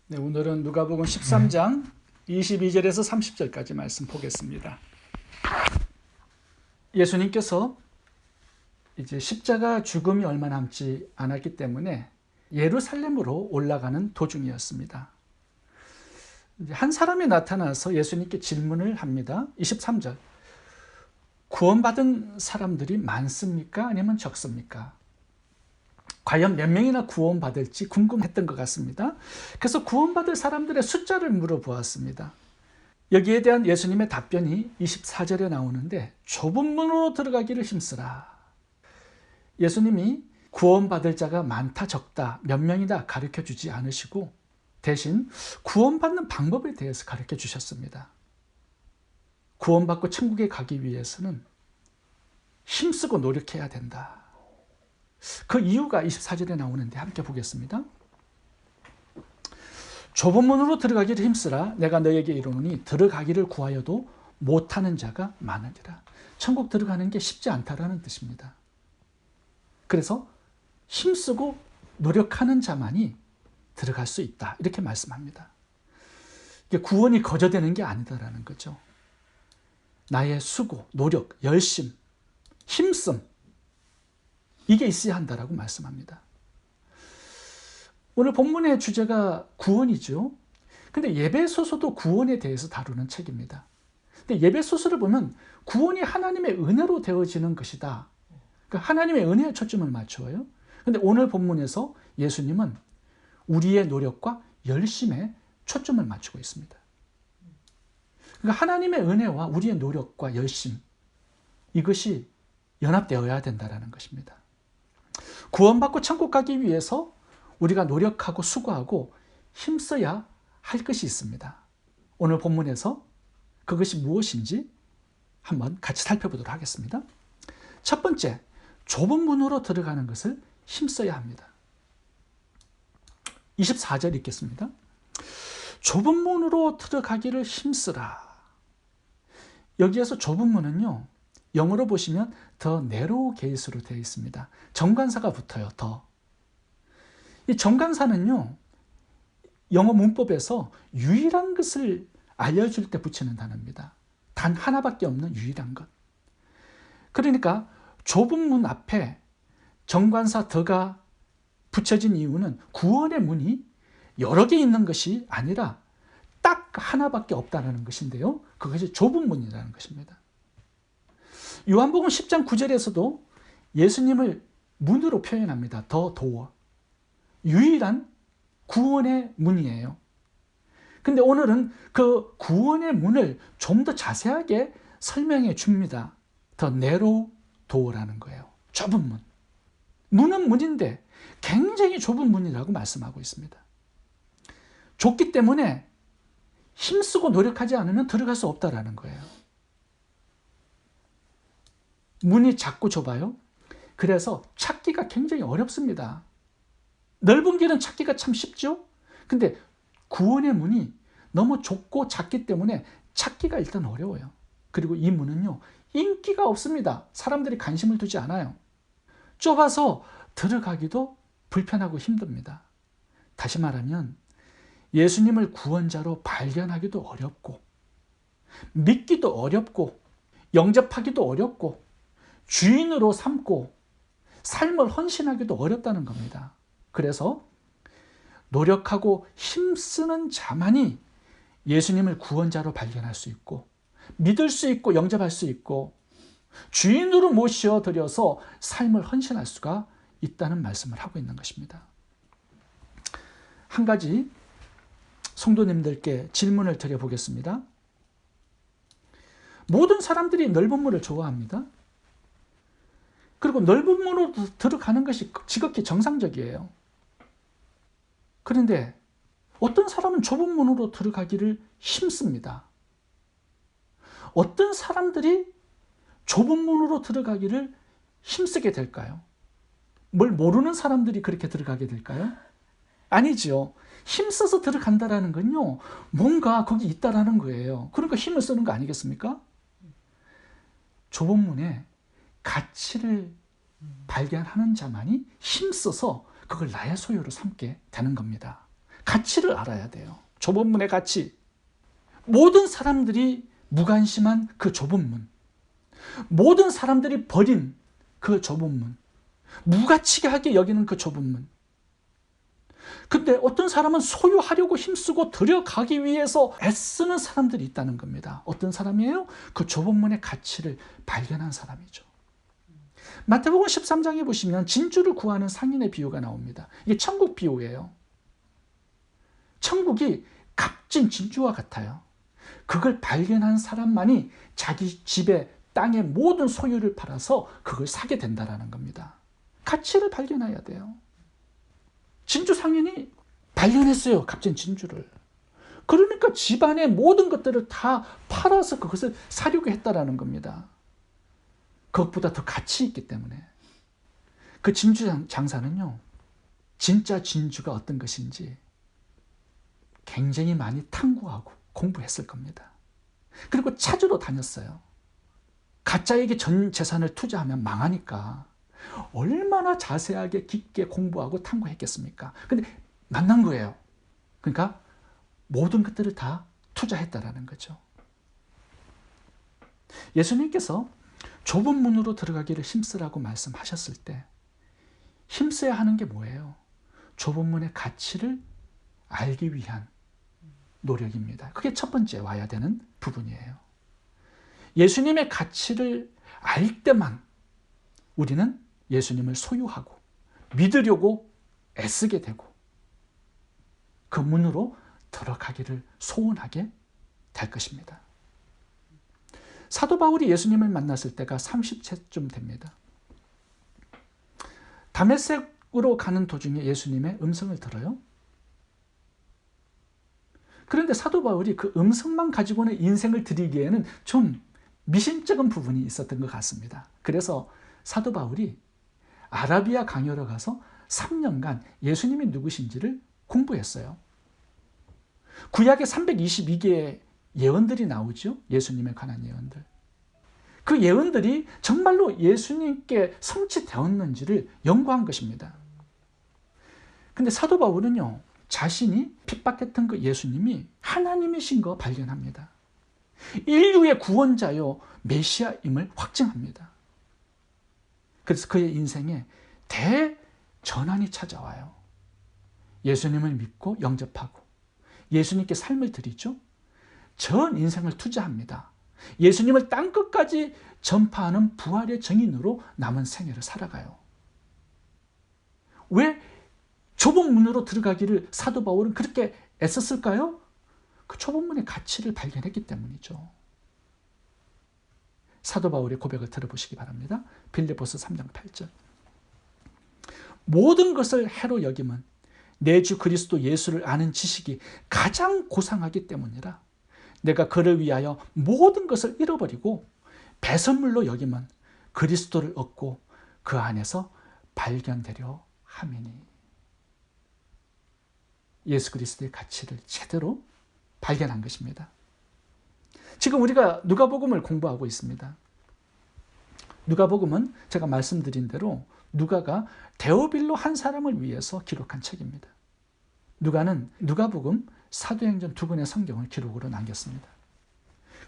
네, 오늘은 누가복음 13장 22절에서 30절까지 말씀 보겠습니다. 예수님께서 이제 십자가 죽음이 얼마 남지 않았기 때문에 예루살렘으로 올라가는 도중이었습니다. 한 사람이 나타나서 예수님께 질문을 합니다. 23절. 구원받은 사람들이 많습니까? 아니면 적습니까? 과연 몇 명이나 구원받을지 궁금했던 것 같습니다. 그래서 구원받을 사람들의 숫자를 물어보았습니다. 여기에 대한 예수님의 답변이 24절에 나오는데 좁은 문으로 들어가기를 힘쓰라. 예수님이 구원받을 자가 많다 적다 몇 명이다 가르쳐주지 않으시고 대신 구원받는 방법에 대해서 가르쳐 주셨습니다. 구원받고 천국에 가기 위해서는 힘쓰고 노력해야 된다. 그 이유가 24절에 나오는데 함께 보겠습니다. 좁은 문으로 들어가기를 힘쓰라. 내가 너에게 이르노니 들어가기를 구하여도 못하는 자가 많으리라. 천국 들어가는 게 쉽지 않다라는 뜻입니다. 그래서 힘쓰고 노력하는 자만이 들어갈 수 있다. 이렇게 말씀합니다. 이게 구원이 거저되는 게 아니다라는 거죠. 나의 수고, 노력, 열심, 힘씀 이게 있어야 한다라고 말씀합니다. 오늘 본문의 주제가 구원이죠. 근데 예배소서도 구원에 대해서 다루는 책입니다. 근데 예배소서를 보면 구원이 하나님의 은혜로 되어지는 것이다. 그러니까 하나님의 은혜에 초점을 맞춰요. 근데 오늘 본문에서 예수님은 우리의 노력과 열심에 초점을 맞추고 있습니다. 그러니까 하나님의 은혜와 우리의 노력과 열심 이것이 연합되어야 된다는 것입니다. 구원받고 천국 가기 위해서 우리가 노력하고 수고하고 힘써야 할 것이 있습니다. 오늘 본문에서 그것이 무엇인지 한번 같이 살펴보도록 하겠습니다. 첫 번째, 좁은 문으로 들어가는 것을 힘써야 합니다. 24절 읽겠습니다. 좁은 문으로 들어가기를 힘쓰라. 여기에서 좁은 문은요, 영어로 보시면 더 narrow gate로 되어 있습니다. 정관사가 붙어요. 더. 이 정관사는요, 영어 문법에서 유일한 것을 알려줄 때 붙이는 단어입니다. 단 하나밖에 없는 유일한 것. 그러니까 좁은 문 앞에 정관사 더가 붙여진 이유는 구원의 문이 여러 개 있는 것이 아니라 딱 하나밖에 없다는 것인데요. 그것이 좁은 문이라는 것입니다. 요한복음 10장 9절에서도 예수님을 문으로 표현합니다. 더 도어. 유일한 구원의 문이에요. 근데 오늘은 그 구원의 문을 좀 더 자세하게 설명해 줍니다. 더 narrow door라는 거예요. 좁은 문. 문은 문인데 굉장히 좁은 문이라고 말씀하고 있습니다. 좁기 때문에 힘쓰고 노력하지 않으면 들어갈 수 없다라는 거예요. 문이 작고 좁아요. 그래서 찾기가 굉장히 어렵습니다. 넓은 길은 찾기가 참 쉽죠. 근데 구원의 문이 너무 좁고 작기 때문에 찾기가 일단 어려워요. 그리고 이 문은요, 인기가 없습니다. 사람들이 관심을 두지 않아요. 좁아서 들어가기도 불편하고 힘듭니다. 다시 말하면 예수님을 구원자로 발견하기도 어렵고 믿기도 어렵고 영접하기도 어렵고 주인으로 삼고 삶을 헌신하기도 어렵다는 겁니다. 그래서 노력하고 힘쓰는 자만이 예수님을 구원자로 발견할 수 있고 믿을 수 있고 영접할 수 있고 주인으로 모셔드려서 삶을 헌신할 수가 있다는 말씀을 하고 있는 것입니다. 한 가지 성도님들께 질문을 드려보겠습니다. 모든 사람들이 넓은 문을 좋아합니다. 그리고 넓은 문으로 들어가는 것이 지극히 정상적이에요. 그런데 어떤 사람은 좁은 문으로 들어가기를 힘씁니다. 어떤 사람들이 좁은 문으로 들어가기를 힘쓰게 될까요? 뭘 모르는 사람들이 그렇게 들어가게 될까요? 아니죠. 힘써서 들어간다는 건요, 뭔가 거기 있다라는 거예요. 그러니까 힘을 쓰는 거 아니겠습니까? 좁은 문에 가치를 발견하는 자만이 힘써서 그걸 나의 소유로 삼게 되는 겁니다. 가치를 알아야 돼요. 좁은 문의 가치. 모든 사람들이 무관심한 그 좁은 문, 모든 사람들이 버린 그 좁은 문, 무가치하게 여기는 그 좁은 문. 근데 어떤 사람은 소유하려고 힘쓰고 들여가기 위해서 애쓰는 사람들이 있다는 겁니다. 어떤 사람이에요? 그 좁은 문의 가치를 발견한 사람이죠. 마태복음 13장에 보시면 진주를 구하는 상인의 비유가 나옵니다. 이게 천국 비유예요. 천국이 값진 진주와 같아요. 그걸 발견한 사람만이 자기 집에 땅의 모든 소유를 팔아서 그걸 사게 된다는 겁니다. 가치를 발견해야 돼요. 진주 상인이 발견했어요. 값진 진주를. 그러니까 집안의 모든 것들을 다 팔아서 그것을 사려고 했다라는 겁니다. 그것보다 더 가치 있기 때문에. 그 진주 장사는요, 진짜 진주가 어떤 것인지 굉장히 많이 탐구하고 공부했을 겁니다. 그리고 찾으러 다녔어요. 가짜에게 전 재산을 투자하면 망하니까 얼마나 자세하게 깊게 공부하고 탐구했겠습니까? 근데 만난 거예요. 그러니까 모든 것들을 다 투자했다라는 거죠. 예수님께서 좁은 문으로 들어가기를 힘쓰라고 말씀하셨을 때 힘써야 하는 게 뭐예요? 좁은 문의 가치를 알기 위한 노력입니다. 그게 첫 번째 와야 되는 부분이에요. 예수님의 가치를 알 때만 우리는 예수님을 소유하고 믿으려고 애쓰게 되고 그 문으로 들어가기를 소원하게 될 것입니다. 사도 바울이 예수님을 만났을 때가 30세쯤 됩니다. 다메섹으로 가는 도중에 예수님의 음성을 들어요. 그런데 사도 바울이 그 음성만 가지고는 인생을 드리기에는 좀 미심쩍은 부분이 있었던 것 같습니다. 그래서 사도 바울이 아라비아 강요로 가서 3년간 예수님이 누구신지를 공부했어요. 구약에 322개의 예언들이 나오죠. 예수님에 관한 예언들. 그 예언들이 정말로 예수님께 성취되었는지를 연구한 것입니다. 근데 사도 바울은요, 자신이 핍박했던 그 예수님이 하나님이신 거 발견합니다. 인류의 구원자요 메시아임을 확증합니다. 그래서 그의 인생에 대전환이 찾아와요. 예수님을 믿고 영접하고 예수님께 삶을 드리죠. 전 인생을 투자합니다. 예수님을 땅끝까지 전파하는 부활의 증인으로 남은 생애를 살아가요. 왜 좁은 문으로 들어가기를 사도 바울은 그렇게 애썼을까요? 그 좁은 문의 가치를 발견했기 때문이죠. 사도 바울의 고백을 들어보시기 바랍니다. 빌립보서 3장 8절. 모든 것을 해로 여김은 내 주 그리스도 예수를 아는 지식이 가장 고상하기 때문이라. 내가 그를 위하여 모든 것을 잃어버리고 배설물로 여김은 그리스도를 얻고 그 안에서 발견되려 함이니. 예수 그리스도의 가치를 제대로 발견한 것입니다. 지금 우리가 누가복음을 공부하고 있습니다. 누가복음은 제가 말씀드린 대로 누가가 데오빌로 한 사람을 위해서 기록한 책입니다. 누가는 누가복음, 사도행전 두 권의 성경을 기록으로 남겼습니다.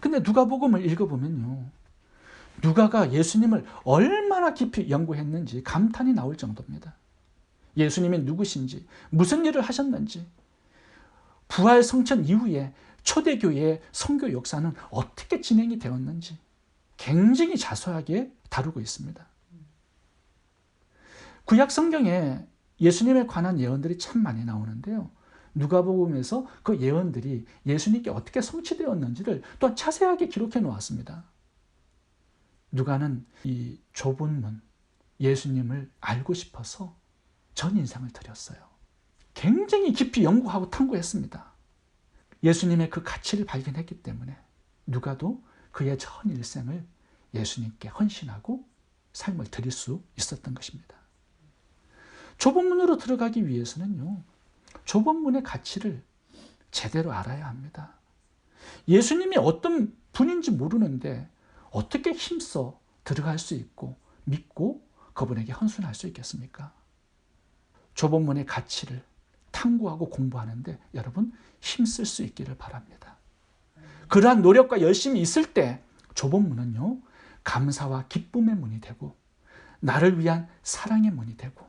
근데 누가복음을 읽어보면요, 누가가 예수님을 얼마나 깊이 연구했는지 감탄이 나올 정도입니다. 예수님이 누구신지, 무슨 일을 하셨는지, 부활 성천 이후에 초대교회의 선교 역사는 어떻게 진행이 되었는지 굉장히 자세하게 다루고 있습니다. 구약 성경에 예수님에 관한 예언들이 참 많이 나오는데요. 누가복음에서 그 예언들이 예수님께 어떻게 성취되었는지를 또 자세하게 기록해 놓았습니다. 누가는 이 좁은 문, 예수님을 알고 싶어서 전 인생을 드렸어요. 굉장히 깊이 연구하고 탐구했습니다. 예수님의 그 가치를 발견했기 때문에 누가도 그의 전 일생을 예수님께 헌신하고 삶을 드릴 수 있었던 것입니다. 좁은 문으로 들어가기 위해서는요, 좁은 문의 가치를 제대로 알아야 합니다. 예수님이 어떤 분인지 모르는데 어떻게 힘써 들어갈 수 있고 믿고 그분에게 헌신할 수 있겠습니까? 좁은 문의 가치를 탐구하고 공부하는데 여러분 힘쓸 수 있기를 바랍니다. 그러한 노력과 열심이 있을 때 좁은 문은요, 감사와 기쁨의 문이 되고 나를 위한 사랑의 문이 되고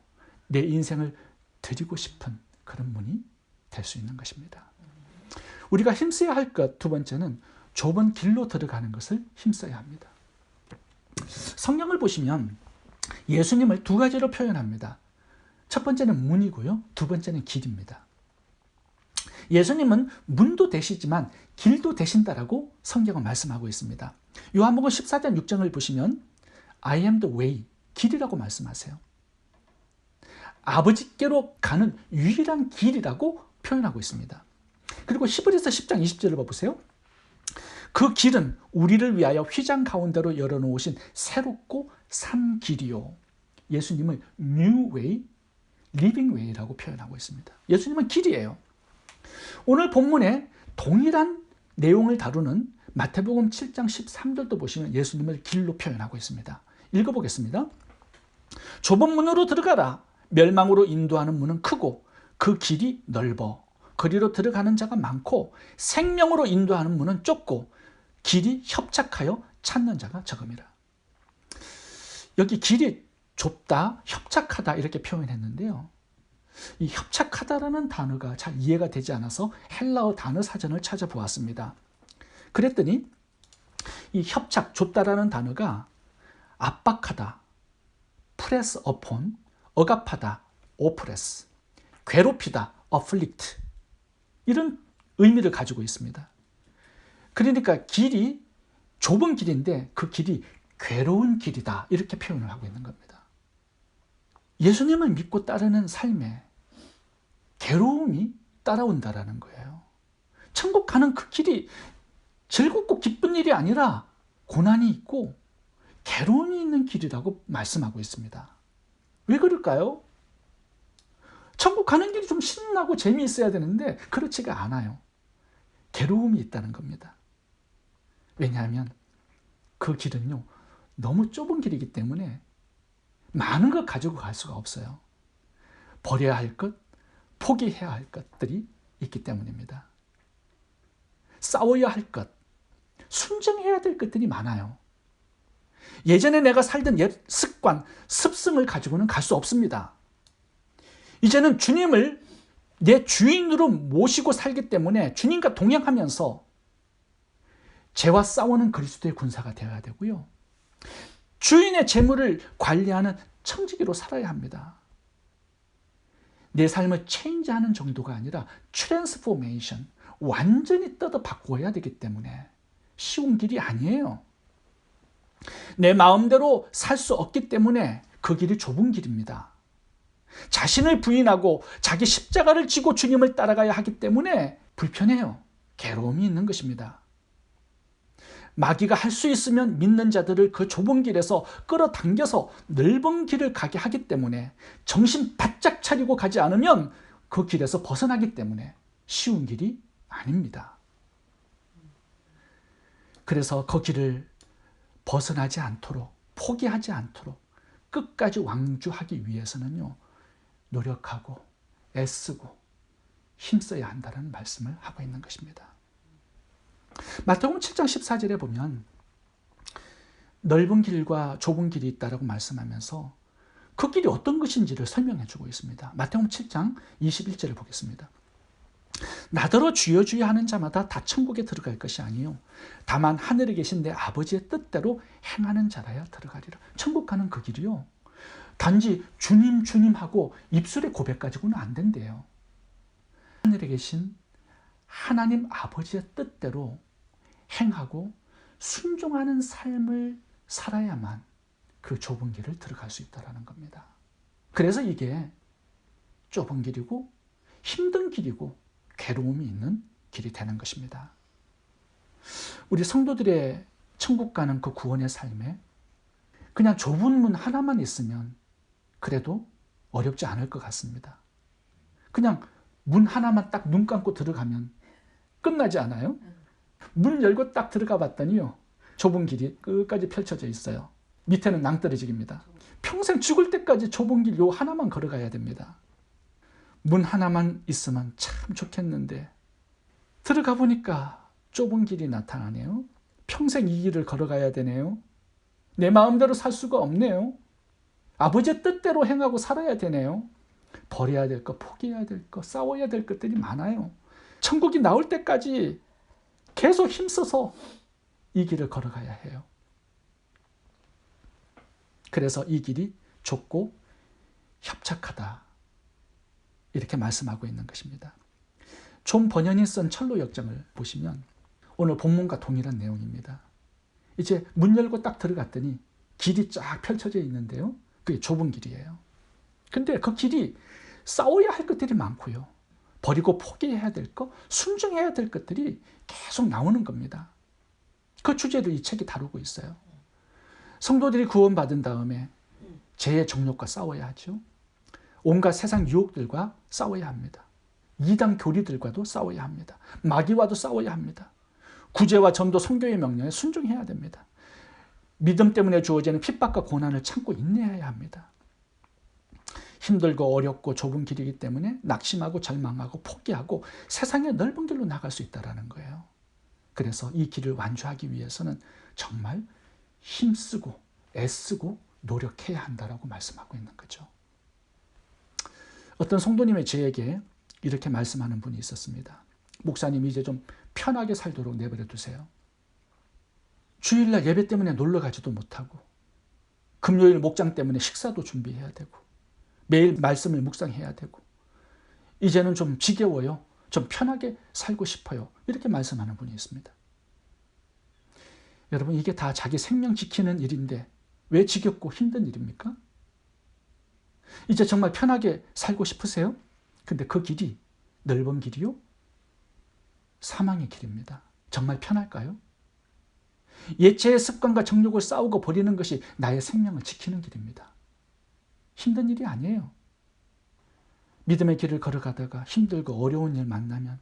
내 인생을 드리고 싶은 그런 문이 될 수 있는 것입니다. 우리가 힘써야 할 것 두 번째는 좁은 길로 들어가는 것을 힘써야 합니다. 성경을 보시면 예수님을 두 가지로 표현합니다. 첫 번째는 문이고요, 두 번째는 길입니다. 예수님은 문도 되시지만 길도 되신다라고 성경은 말씀하고 있습니다. 요한복음 14장 6절을 보시면 I am the way, 길이라고 말씀하세요. 아버지께로 가는 유일한 길이라고 표현하고 있습니다. 그리고 히브리서 10장 20절을 보세요. 그 길은 우리를 위하여 휘장 가운데로 열어놓으신 새롭고 산 길이요. 예수님을 new way, living way라고 표현하고 있습니다. 예수님은 길이에요. 오늘 본문에 동일한 내용을 다루는 마태복음 7장 13절도 보시면 예수님을 길로 표현하고 있습니다. 읽어보겠습니다. 좁은 문으로 들어가라. 멸망으로 인도하는 문은 크고 그 길이 넓어 거리로 들어가는 자가 많고 생명으로 인도하는 문은 좁고 길이 협착하여 찾는 자가 적음이라. 여기 길이 좁다, 협착하다 이렇게 표현했는데요. 이 협착하다라는 단어가 잘 이해가 되지 않아서 헬라어 단어 사전을 찾아보았습니다. 그랬더니 이 협착, 좁다라는 단어가 압박하다, press upon, 억압하다, oppress, 괴롭히다, afflict 이런 의미를 가지고 있습니다. 그러니까 길이 좁은 길인데 그 길이 괴로운 길이다 이렇게 표현을 하고 있는 겁니다. 예수님을 믿고 따르는 삶에 괴로움이 따라온다라는 거예요. 천국 가는 그 길이 즐겁고 기쁜 일이 아니라 고난이 있고 괴로움이 있는 길이라고 말씀하고 있습니다. 왜 그럴까요? 천국 가는 길이 좀 신나고 재미있어야 되는데 그렇지가 않아요. 괴로움이 있다는 겁니다. 왜냐하면 그 길은요, 너무 좁은 길이기 때문에 많은 걸 가지고 갈 수가 없어요. 버려야 할 것, 포기해야 할 것들이 있기 때문입니다. 싸워야 할 것, 순종해야 될 것들이 많아요. 예전에 내가 살던 옛 습관, 습성을 가지고는 갈 수 없습니다. 이제는 주님을 내 주인으로 모시고 살기 때문에 주님과 동행하면서 죄와 싸우는 그리스도의 군사가 되어야 되고요. 주인의 재물을 관리하는 청지기로 살아야 합니다. 내 삶을 체인지하는 정도가 아니라 트랜스포메이션, 완전히 뜯어 바꾸어야 되기 때문에 쉬운 길이 아니에요. 내 마음대로 살 수 없기 때문에 그 길이 좁은 길입니다. 자신을 부인하고 자기 십자가를 지고 주님을 따라가야 하기 때문에 불편해요. 괴로움이 있는 것입니다. 마귀가 할 수 있으면 믿는 자들을 그 좁은 길에서 끌어당겨서 넓은 길을 가게 하기 때문에 정신 바짝 차리고 가지 않으면 그 길에서 벗어나기 때문에 쉬운 길이 아닙니다. 그래서 그 길을 벗어나지 않도록, 포기하지 않도록 끝까지 왕주하기 위해서는요, 노력하고 애쓰고 힘써야 한다는 말씀을 하고 있는 것입니다. 마태복음 7장 14절에 보면 넓은 길과 좁은 길이 있다라고 말씀하면서 그 길이 어떤 것인지를 설명해 주고 있습니다. 마태복음 7장 21절을 보겠습니다. 나더러 주여 주여 하는 자마다 다 천국에 들어갈 것이 아니요 다만 하늘에 계신 내 아버지의 뜻대로 행하는 자라야 들어가리라. 천국 가는 그 길이요, 단지 주님 주님 하고 입술의 고백 가지고는 안 된대요. 하늘에 계신 하나님 아버지의 뜻대로 행하고 순종하는 삶을 살아야만 그 좁은 길을 들어갈 수 있다는 겁니다. 그래서 이게 좁은 길이고 힘든 길이고 괴로움이 있는 길이 되는 것입니다. 우리 성도들의 천국 가는 그 구원의 삶에 그냥 좁은 문 하나만 있으면 그래도 어렵지 않을 것 같습니다. 그냥 문 하나만 딱 눈 감고 들어가면 끝나지 않아요? 문 열고 딱 들어가 봤더니요, 좁은 길이 끝까지 펼쳐져 있어요. 밑에는 낭떠러지기입니다. 평생 죽을 때까지 좁은 길 요 하나만 걸어가야 됩니다. 문 하나만 있으면 참 좋겠는데 들어가 보니까 좁은 길이 나타나네요. 평생 이 길을 걸어가야 되네요. 내 마음대로 살 수가 없네요. 아버지의 뜻대로 행하고 살아야 되네요. 버려야 될 것, 포기해야 될 것, 싸워야 될 것들이 많아요. 천국이 나올 때까지 계속 힘써서 이 길을 걸어가야 해요. 그래서 이 길이 좁고 협착하다, 이렇게 말씀하고 있는 것입니다. 존 버년이 쓴 철로 역정을 보시면 오늘 본문과 동일한 내용입니다. 이제 문 열고 딱 들어갔더니 길이 쫙 펼쳐져 있는데요. 그게 좁은 길이에요. 근데 그 길이 싸워야 할 것들이 많고요. 버리고 포기해야 될 것, 순종해야 될 것들이 계속 나오는 겁니다. 그 주제를 이 책이 다루고 있어요. 성도들이 구원받은 다음에 죄의 정욕과 싸워야 하죠. 온갖 세상 유혹들과 싸워야 합니다. 이단 교리들과도 싸워야 합니다. 마귀와도 싸워야 합니다. 구제와 전도, 선교의 명령에 순종해야 됩니다. 믿음 때문에 주어지는 핍박과 고난을 참고 인내해야 합니다. 힘들고 어렵고 좁은 길이기 때문에 낙심하고 절망하고 포기하고 세상의 넓은 길로 나갈 수 있다는 거예요. 그래서 이 길을 완주하기 위해서는 정말 힘쓰고 애쓰고 노력해야 한다라고 말씀하고 있는 거죠. 어떤 성도님의 저에게 이렇게 말씀하는 분이 있었습니다. 목사님, 이제 좀 편하게 살도록 내버려 두세요. 주일날 예배 때문에 놀러 가지도 못하고 금요일 목장 때문에 식사도 준비해야 되고 매일 말씀을 묵상해야 되고 이제는 좀 지겨워요. 좀 편하게 살고 싶어요. 이렇게 말씀하는 분이 있습니다. 여러분, 이게 다 자기 생명 지키는 일인데 왜 지겹고 힘든 일입니까? 이제 정말 편하게 살고 싶으세요? 근데 그 길이 넓은 길이요? 사망의 길입니다. 정말 편할까요? 예체의 습관과 정욕을 싸우고 버리는 것이 나의 생명을 지키는 길입니다. 힘든 일이 아니에요. 믿음의 길을 걸어가다가 힘들고 어려운 일 만나면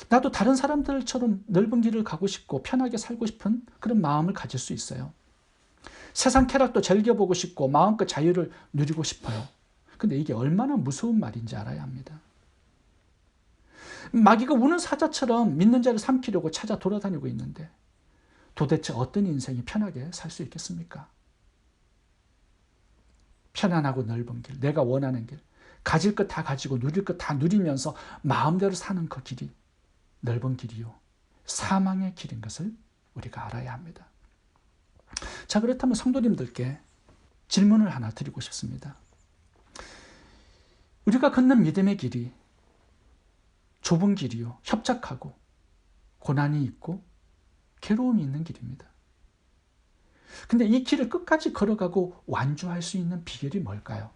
나도 다른 사람들처럼 넓은 길을 가고 싶고 편하게 살고 싶은 그런 마음을 가질 수 있어요. 세상 쾌락도 즐겨보고 싶고 마음껏 자유를 누리고 싶어요. 근데 이게 얼마나 무서운 말인지 알아야 합니다. 마귀가 우는 사자처럼 믿는 자를 삼키려고 찾아 돌아다니고 있는데 도대체 어떤 인생이 편하게 살 수 있겠습니까? 편안하고 넓은 길, 내가 원하는 길, 가질 것 다 가지고 누릴 것 다 누리면서 마음대로 사는 그 길이 넓은 길이요, 사망의 길인 것을 우리가 알아야 합니다. 자, 그렇다면 성도님들께 질문을 하나 드리고 싶습니다. 우리가 걷는 믿음의 길이 좁은 길이요, 협착하고 고난이 있고 괴로움이 있는 길입니다. 근데 이 길을 끝까지 걸어가고 완주할 수 있는 비결이 뭘까요?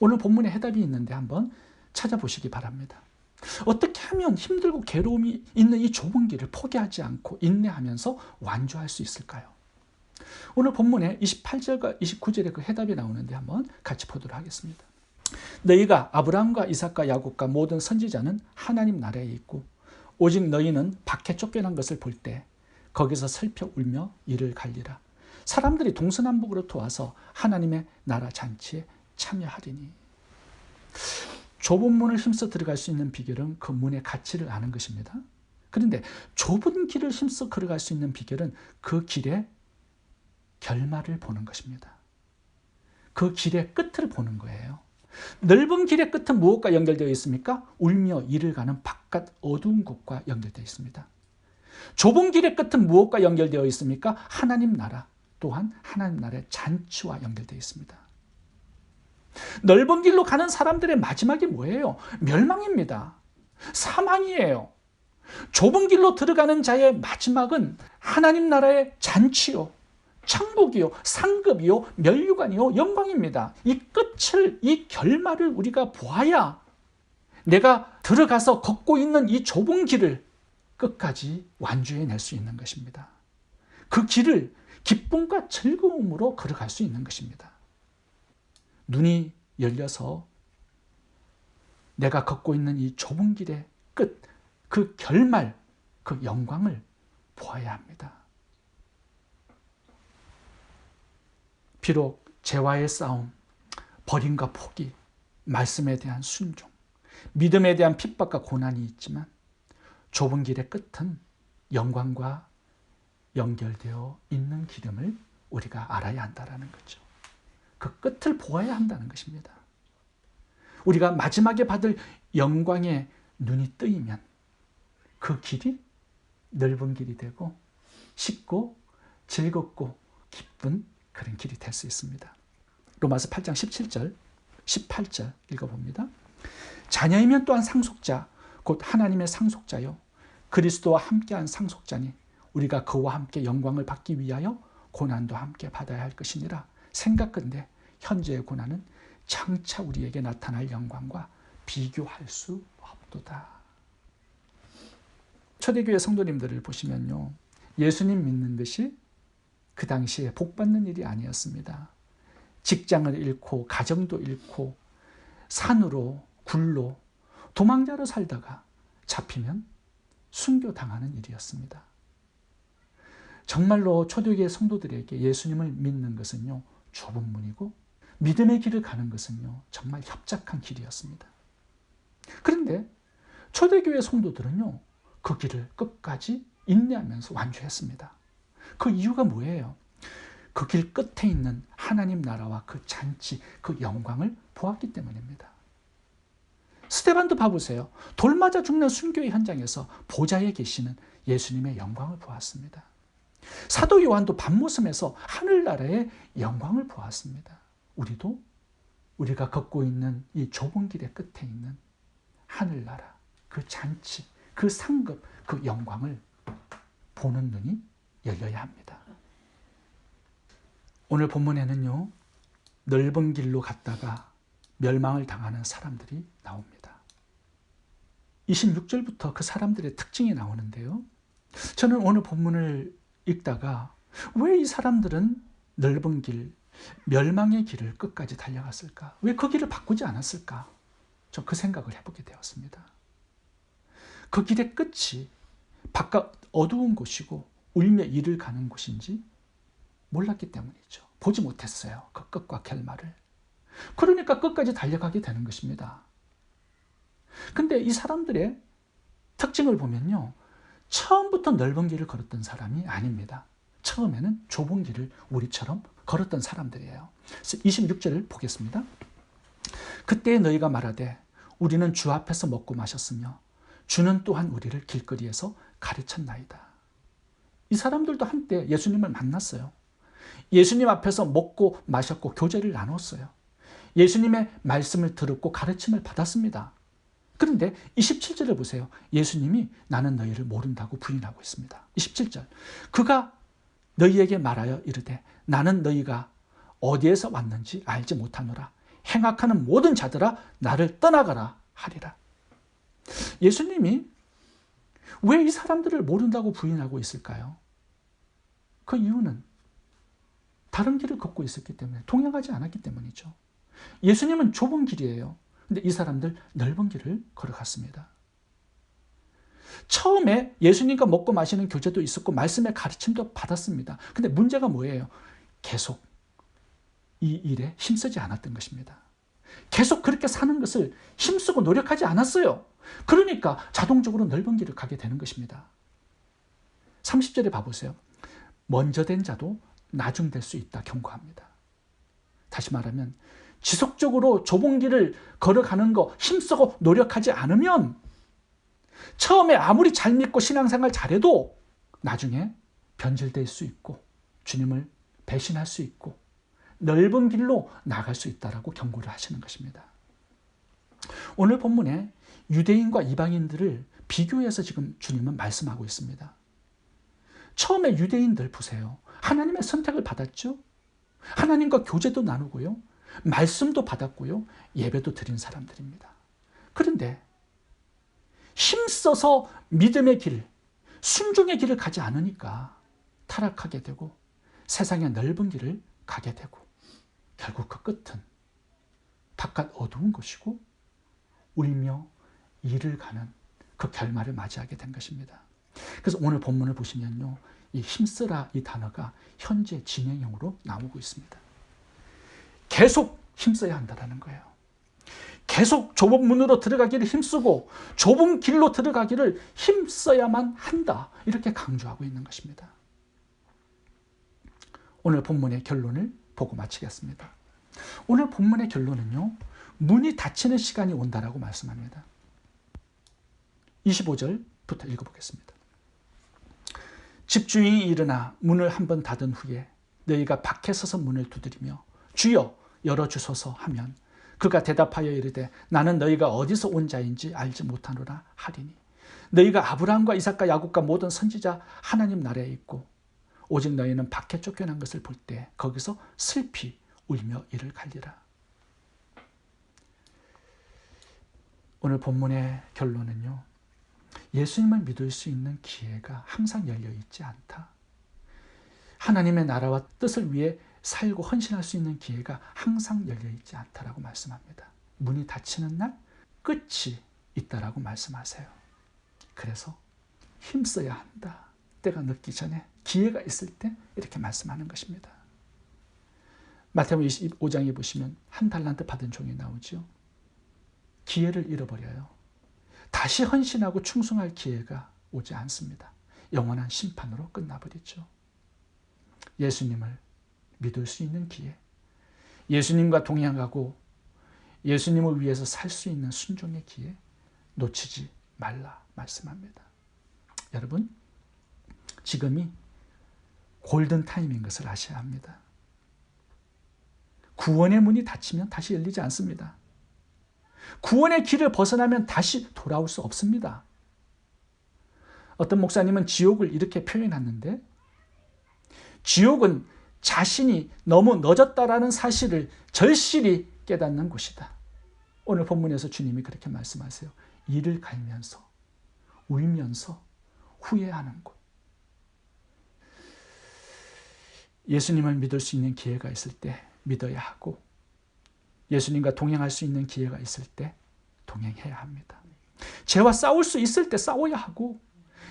오늘 본문에 해답이 있는데 한번 찾아보시기 바랍니다. 어떻게 하면 힘들고 괴로움이 있는 이 좁은 길을 포기하지 않고 인내하면서 완주할 수 있을까요? 오늘 본문에 28절과 29절에 그 해답이 나오는데 한번 같이 보도록 하겠습니다. 너희가 아브라함과 이삭과 야곱과 모든 선지자는 하나님 나라에 있고 오직 너희는 밖에 쫓겨난 것을 볼 때 거기서 슬퍼 울며 이를 갈리라. 사람들이 동서남북으로 도와서 하나님의 나라 잔치에 참여하리니. 좁은 문을 힘써 들어갈 수 있는 비결은 그 문의 가치를 아는 것입니다. 그런데 좁은 길을 힘써 걸어갈 수 있는 비결은 그 길의 결말을 보는 것입니다. 그 길의 끝을 보는 거예요. 넓은 길의 끝은 무엇과 연결되어 있습니까? 울며 이를 가는 바깥 어두운 곳과 연결되어 있습니다. 좁은 길의 끝은 무엇과 연결되어 있습니까? 하나님 나라, 또한 하나님 나라의 잔치와 연결되어 있습니다. 넓은 길로 가는 사람들의 마지막이 뭐예요? 멸망입니다. 사망이에요. 좁은 길로 들어가는 자의 마지막은 하나님 나라의 잔치요, 천국이요, 상급이요, 멸류관이요, 영광입니다. 이 끝을, 이 결말을 우리가 보아야 내가 들어가서 걷고 있는 이 좁은 길을 끝까지 완주해낼 수 있는 것입니다. 그 길을 기쁨과 즐거움으로 걸어갈 수 있는 것입니다. 눈이 열려서 내가 걷고 있는 이 좁은 길의 끝, 그 결말, 그 영광을 보아야 합니다. 비록 죄와의 싸움, 버림과 포기, 말씀에 대한 순종, 믿음에 대한 핍박과 고난이 있지만 좁은 길의 끝은 영광과 연결되어 있는 기름을 우리가 알아야 한다는 거죠. 그 끝을 보아야 한다는 것입니다. 우리가 마지막에 받을 영광의 눈이 뜨이면 그 길이 넓은 길이 되고 쉽고 즐겁고 기쁜 그런 길이 될 수 있습니다. 로마서 8장 17절, 18절 읽어봅니다. 자녀이면 또한 상속자, 곧 하나님의 상속자요 그리스도와 함께한 상속자니 우리가 그와 함께 영광을 받기 위하여 고난도 함께 받아야 할 것이니라. 생각건대 현재의 고난은 장차 우리에게 나타날 영광과 비교할 수 없도다. 초대교회 성도님들을 보시면요, 예수님 믿는 것이 그 당시에 복받는 일이 아니었습니다. 직장을 잃고 가정도 잃고 산으로 굴로 도망자로 살다가 잡히면 순교당하는 일이었습니다. 정말로 초대교회 성도들에게 예수님을 믿는 것은요, 좁은 문이고 믿음의 길을 가는 것은요, 정말 협착한 길이었습니다. 그런데 초대교회 성도들은요, 그 길을 끝까지 인내하면서 완주했습니다. 그 이유가 뭐예요? 그 길 끝에 있는 하나님 나라와 그 잔치, 그 영광을 보았기 때문입니다. 스데반도 봐보세요. 돌 맞아 죽는 순교의 현장에서 보좌에 계시는 예수님의 영광을 보았습니다. 사도 요한도 밤모섬에서 하늘나라의 영광을 보았습니다. 우리도 우리가 걷고 있는 이 좁은 길의 끝에 있는 하늘나라, 그 잔치, 그 상급, 그 영광을 보는 눈이 열려야 합니다. 오늘 본문에는요, 넓은 길로 갔다가 멸망을 당하는 사람들이 나옵니다. 26절부터 그 사람들의 특징이 나오는데요, 저는 오늘 본문을 읽다가 왜 이 사람들은 넓은 길, 멸망의 길을 끝까지 달려갔을까? 왜 그 길을 바꾸지 않았을까? 저 그 생각을 해보게 되었습니다. 그 길의 끝이 바깥 어두운 곳이고 울며 이를 가는 곳인지 몰랐기 때문이죠. 보지 못했어요. 그 끝과 결말을. 그러니까 끝까지 달려가게 되는 것입니다. 근데 이 사람들의 특징을 보면요, 처음부터 넓은 길을 걸었던 사람이 아닙니다. 처음에는 좁은 길을 우리처럼 걸었던 사람들이에요. 26절을 보겠습니다. 그때 너희가 말하되 우리는 주 앞에서 먹고 마셨으며 주는 또한 우리를 길거리에서 가르쳤나이다. 이 사람들도 한때 예수님을 만났어요. 예수님 앞에서 먹고 마셨고 교제를 나눴어요. 예수님의 말씀을 들었고 가르침을 받았습니다. 그런데 27절을 보세요. 예수님이 나는 너희를 모른다고 부인하고 있습니다. 27절. 그가 너희에게 말하여 이르되 나는 너희가 어디에서 왔는지 알지 못하노라. 행악하는 모든 자들아 나를 떠나가라 하리라. 예수님이 왜 이 사람들을 모른다고 부인하고 있을까요? 그 이유는 다른 길을 걷고 있었기 때문에, 동행하지 않았기 때문이죠. 예수님은 좁은 길이에요. 근데 이 사람들 넓은 길을 걸어갔습니다. 처음에 예수님과 먹고 마시는 교제도 있었고 말씀의 가르침도 받았습니다. 근데 문제가 뭐예요? 계속 이 일에 힘쓰지 않았던 것입니다. 계속 그렇게 사는 것을 힘쓰고 노력하지 않았어요. 그러니까 자동적으로 넓은 길을 가게 되는 것입니다. 30절에 봐보세요. 먼저 된 자도 나중 될 수 있다 경고합니다. 다시 말하면 지속적으로 좁은 길을 걸어가는 거 힘쓰고 노력하지 않으면 처음에 아무리 잘 믿고 신앙생활 잘해도 나중에 변질될 수 있고 주님을 배신할 수 있고 넓은 길로 나갈 수 있다라고 경고를 하시는 것입니다. 오늘 본문에 유대인과 이방인들을 비교해서 지금 주님은 말씀하고 있습니다. 처음에 유대인들 보세요. 하나님의 선택을 받았죠. 하나님과 교제도 나누고요. 말씀도 받았고요. 예배도 드린 사람들입니다. 그런데 힘써서 믿음의 길, 순종의 길을 가지 않으니까 타락하게 되고 세상의 넓은 길을 가게 되고 결국 그 끝은 바깥 어두운 곳이고 울며 이를 가는 그 결말을 맞이하게 된 것입니다. 그래서 오늘 본문을 보시면요, 이 힘쓰라 이 단어가 현재 진행형으로 나오고 있습니다. 계속 힘써야 한다는 거예요. 계속 좁은 문으로 들어가기를 힘쓰고 좁은 길로 들어가기를 힘써야만 한다. 이렇게 강조하고 있는 것입니다. 오늘 본문의 결론을 보고 마치겠습니다. 오늘 본문의 결론은요, 문이 닫히는 시간이 온다라고 말씀합니다. 25절부터 읽어보겠습니다. 집주인이 일어나 문을 한번 닫은 후에 너희가 밖에 서서 문을 두드리며 주여 열어주소서 하면 그가 대답하여 이르되 나는 너희가 어디서 온 자인지 알지 못하노라 하리니 너희가 아브라함과 이삭과 야곱과 모든 선지자 하나님 나라에 있고 오직 너희는 밖에 쫓겨난 것을 볼 때 거기서 슬피 울며 이를 갈리라. 오늘 본문의 결론은요, 예수님을 믿을 수 있는 기회가 항상 열려 있지 않다. 하나님의 나라와 뜻을 위해 살고 헌신할 수 있는 기회가 항상 열려 있지 않다라고 말씀합니다. 문이 닫히는 날 끝이 있다라고 말씀하세요. 그래서 힘써야 한다. 때가 늦기 전에 기회가 있을 때 이렇게 말씀하는 것입니다. 마태복음 25장에 보시면 한 달란트 받은 종이 나오죠. 기회를 잃어버려요. 다시 헌신하고 충성할 기회가 오지 않습니다. 영원한 심판으로 끝나버리죠. 예수님을 믿을 수 있는 기회, 예수님과 동행하고 예수님을 위해서 살 수 있는 순종의 기회 놓치지 말라 말씀합니다. 여러분, 지금이 골든 타임인 것을 아셔야 합니다. 구원의 문이 닫히면 다시 열리지 않습니다. 구원의 길을 벗어나면 다시 돌아올 수 없습니다. 어떤 목사님은 지옥을 이렇게 표현했는데, 지옥은 자신이 너무 늦었다라는 사실을 절실히 깨닫는 곳이다. 오늘 본문에서 주님이 그렇게 말씀하세요. 이를 갈면서 울면서 후회하는 곳. 예수님을 믿을 수 있는 기회가 있을 때 믿어야 하고 예수님과 동행할 수 있는 기회가 있을 때 동행해야 합니다. 죄와 싸울 수 있을 때 싸워야 하고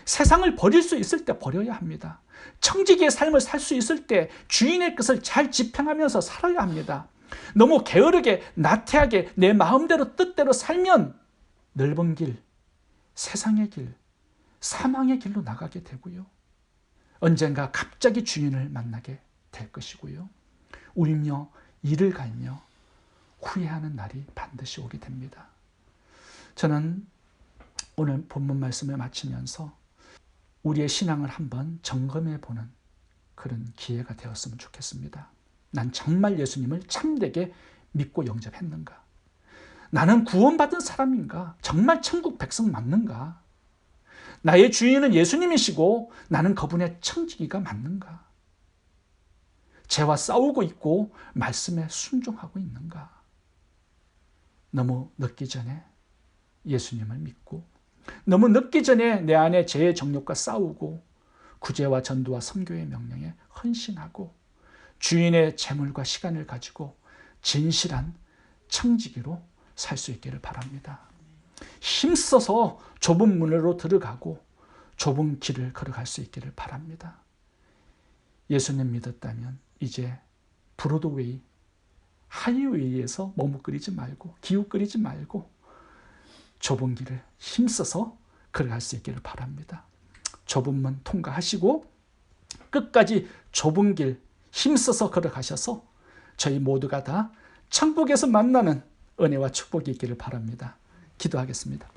세상을 버릴 수 있을 때 버려야 합니다. 청지기의 삶을 살 수 있을 때 주인의 뜻을 잘 집행하면서 살아야 합니다. 너무 게으르게 나태하게 내 마음대로 뜻대로 살면 넓은 길, 세상의 길, 사망의 길로 나가게 되고요. 언젠가 갑자기 주인을 만나게 될 것이고요. 울며 이를 갈며 후회하는 날이 반드시 오게 됩니다. 저는 오늘 본문 말씀을 마치면서 우리의 신앙을 한번 점검해 보는 그런 기회가 되었으면 좋겠습니다. 난 정말 예수님을 참되게 믿고 영접했는가? 나는 구원받은 사람인가? 정말 천국 백성 맞는가? 나의 주인은 예수님이시고 나는 그분의 청지기가 맞는가? 죄와 싸우고 있고 말씀에 순종하고 있는가? 너무 늦기 전에 예수님을 믿고 너무 늦기 전에 내 안에 죄의 정욕과 싸우고 구제와 전도와 선교의 명령에 헌신하고 주인의 재물과 시간을 가지고 진실한 청지기로 살 수 있기를 바랍니다. 힘써서 좁은 문으로 들어가고 좁은 길을 걸어갈 수 있기를 바랍니다. 예수님 믿었다면 이제 브로드웨이, 하이웨이에서 머뭇거리지 말고 기웃거리지 말고 좁은 길을 힘써서 걸어갈 수 있기를 바랍니다. 좁은 문 통과하시고 끝까지 좁은 길 힘써서 걸어가셔서 저희 모두가 다 천국에서 만나는 은혜와 축복이 있기를 바랍니다. 기도하겠습니다.